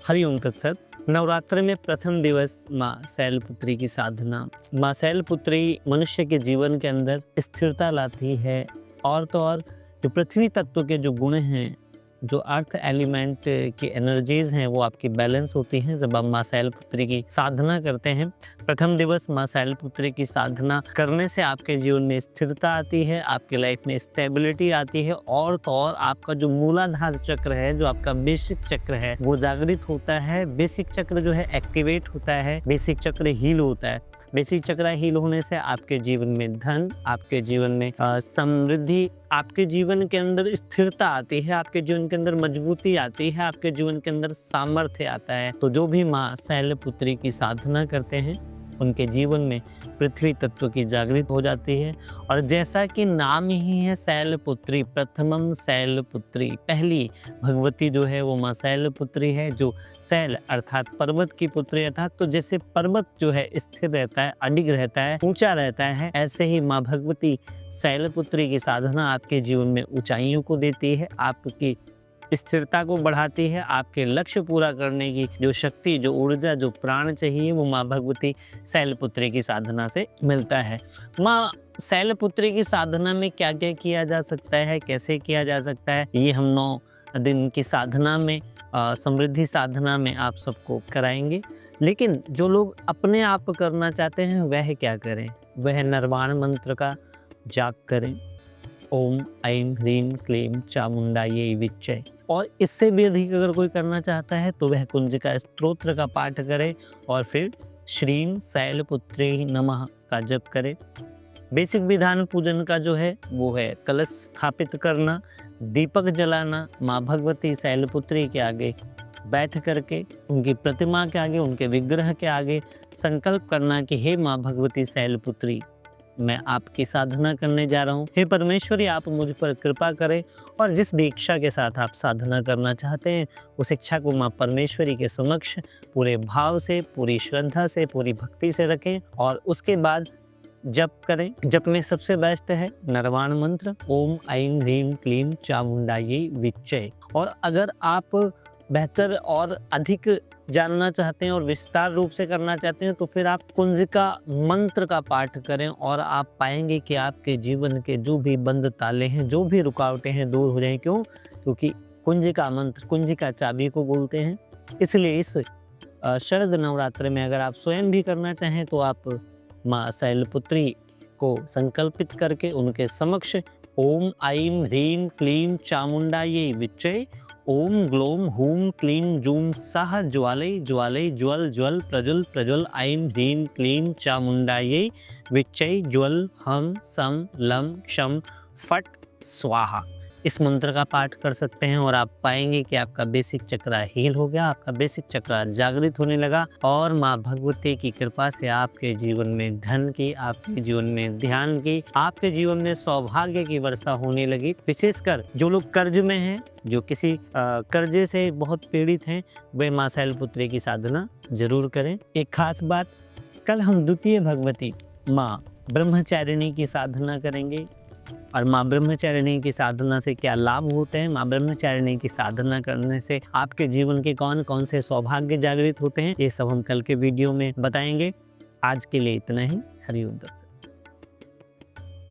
हरिओम तत्सत। नवरात्र में प्रथम दिवस माँ शैलपुत्री की साधना। माँ शैलपुत्री मनुष्य के जीवन के अंदर स्थिरता लाती है। और तो और जो पृथ्वी तत्व के जो गुण हैं, जो अर्थ एलिमेंट की एनर्जीज हैं, वो आपकी बैलेंस होती हैं जब आप माँ शैलपुत्री की साधना करते हैं। प्रथम दिवस माँ शैलपुत्री की साधना करने से आपके जीवन में स्थिरता आती है, आपके लाइफ में स्टेबिलिटी आती है। और तो और आपका जो मूलाधार चक्र है, जो आपका बेसिक चक्र है, वो जागृत होता है। बेसिक चक्र जो है एक्टिवेट होता है, बेसिक चक्र हील होता है। बेसिक चक्र हील होने से आपके जीवन में धन, आपके जीवन में समृद्धि, आपके जीवन के अंदर स्थिरता आती है, आपके जीवन के अंदर मजबूती आती है, आपके जीवन के अंदर सामर्थ्य आता है। तो जो भी माँ शैलपुत्री की साधना करते हैं, उनके जीवन में पृथ्वी तत्व की जागृत हो जाती है। और जैसा कि नाम ही है शैलपुत्री, प्रथमम शैलपुत्री, पहली भगवती जो है वो माँ शैलपुत्री है, जो शैल अर्थात पर्वत की पुत्री। अर्थात तो जैसे पर्वत जो है स्थिर रहता है, अडिग रहता है, ऊंचा रहता है, ऐसे ही माँ भगवती शैलपुत्री की साधना आपके जीवन में ऊंचाइयों को देती है, आपकी स्थिरता को बढ़ाती है। आपके लक्ष्य पूरा करने की जो शक्ति, जो ऊर्जा, जो प्राण चाहिए, वो माँ भगवती शैलपुत्री की साधना से मिलता है। माँ शैलपुत्री की साधना में क्या क्या किया जा सकता है, कैसे किया जा सकता है, ये हम 9 दिन की साधना में, समृद्धि साधना में आप सबको कराएंगे। लेकिन जो लोग अपने आप करना चाहते हैं वह क्या करें? वह निर्वाण मंत्र का जाप करें। ओम ऐं ह्रीं क्लीं चामुंडायै विच्चे। और इससे भी अधिक अगर कोई करना चाहता है तो वह कुंजिका स्तोत्र का पाठ करे और फिर श्रीं शैलपुत्री नमः का जप करे। बेसिक विधान पूजन का जो है वो है कलश स्थापित करना, दीपक जलाना, माँ भगवती शैलपुत्री के आगे बैठ करके, उनकी प्रतिमा के आगे, उनके विग्रह के आगे संकल्प करना कि हे माँ भगवती शैलपुत्री, मैं आपकी साधना करने जा रहा हूँ। हे परमेश्वरी, आप मुझ पर कृपा करें। और जिस भी इच्छा के साथ आप साधना करना चाहते हैं, उस इच्छा को माँ परमेश्वरी के समक्ष पूरे भाव से, पूरी श्रद्धा से, पूरी भक्ति से रखें और उसके बाद जप करें। जप में सबसे बेस्ट है निर्वाण मंत्र, ओम ऐं ह्रीं क्लीं चामुंडायै विच्चे। और अगर आप बेहतर और अधिक जानना चाहते हैं और विस्तार रूप से करना चाहते हैं तो फिर आप कुंजिका मंत्र का पाठ करें और आप पाएंगे कि आपके जीवन के जो भी बंद ताले हैं, जो भी रुकावटें हैं, दूर हो जाएं। क्यों? क्योंकि कुंजिका मंत्र कुंजिका चाबी को बोलते हैं। इसलिए इस शरद नवरात्र में अगर आप स्वयं भी करना चाहें तो आप माँ शैलपुत्री को संकल्पित करके उनके समक्ष ओम ऐं ह्रीं क्लीं चामुंडायै विच्चे, ओम ग्लोम हूम क्लीं जूम सह ज्वालय ज्वालय ज्वल ज्वल प्रज्वल प्रज्वल, ऐं ह्रीं क्लीं चामुंडायै विच्चे, ज्वल हम सम लं क्षम फट स्वाहा। इस मंत्र का पाठ कर सकते हैं और आप पाएंगे कि आपका बेसिक चक्र हील हो गया, आपका बेसिक चक्र जागृत होने लगा और माँ भगवती की कृपा से आपके जीवन में धन की, आपके जीवन में ध्यान की, आपके जीवन में सौभाग्य की वर्षा होने लगी। विशेषकर जो लोग कर्ज में हैं, जो किसी कर्जे से बहुत पीड़ित हैं, वे माँ शैलपुत्री की साधना जरूर करें। एक खास बात, कल हम द्वितीय भगवती माँ ब्रह्मचारिणी की साधना करेंगे। और माँ ब्रह्मचारिणी की साधना से क्या लाभ होते हैं, माँ ब्रह्मचारिणी की साधना करने से आपके जीवन के कौन कौन से सौभाग्य जागृत होते हैं, ये सब हम कल के वीडियो में बताएंगे। आज के लिए इतना ही। हरिओम तत्सत।